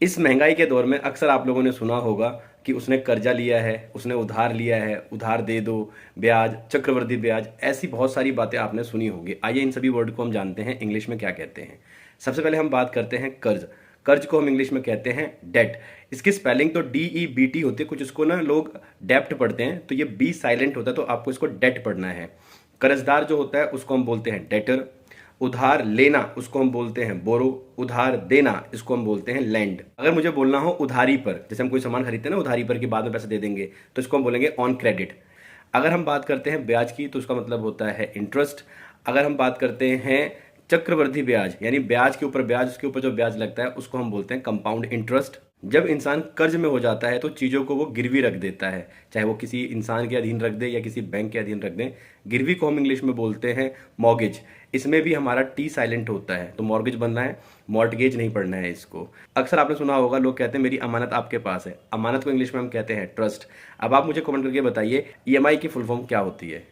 इस महंगाई के दौर में अक्सर आप लोगों ने सुना होगा कि उसने कर्जा लिया है, उसने उधार लिया है, उधार दे दो, ब्याज, चक्रवृद्धि ब्याज, ऐसी बहुत सारी बातें आपने सुनी होंगी। आइए इन सभी वर्ड को हम जानते हैं इंग्लिश में क्या कहते हैं। सबसे पहले हम बात करते हैं कर्ज। कर्ज को हम इंग्लिश में कहते हैं डेट। इसकी स्पेलिंग तो DEBT होती है, कुछ इसको ना लोग डेप्ट पढ़ते हैं, तो ये बी साइलेंट होता है, तो आपको इसको डेट पढ़ना है। कर्जदार जो होता है उसको हम बोलते हैं डेटर। उधार लेना उसको हम बोलते हैं बोरो। उधार देना इसको हम बोलते हैं लैंड। अगर मुझे बोलना हो उधारी पर, जैसे हम कोई सामान खरीदते हैं ना उधारी पर कि बाद में पैसे दे देंगे, तो इसको हम बोलेंगे ऑन क्रेडिट। अगर हम बात करते हैं ब्याज की तो उसका मतलब होता है इंटरेस्ट। अगर हम बात करते हैं चक्रवृद्धि ब्याज, यानी ब्याज के ऊपर ब्याज, उसके ऊपर जो ब्याज लगता है उसको हम बोलते हैं कंपाउंड इंटरेस्ट। जब इंसान कर्ज में हो जाता है तो चीज़ों को वो गिरवी रख देता है, चाहे वो किसी इंसान के अधीन रख दे या किसी बैंक के अधीन रख दे। गिरवी को हम इंग्लिश में बोलते हैं मॉर्गेज। इसमें भी हमारा टी साइलेंट होता है, तो मॉर्गेज बनना है, मॉर्टगेज नहीं पढ़ना है इसको। अक्सर आपने सुना होगा लोग कहते हैं मेरी अमानत आपके पास है। अमानत को इंग्लिश में हम कहते हैं ट्रस्ट। अब आप मुझे कमेंट करके बताइए EMI की फुल फॉर्म क्या होती है।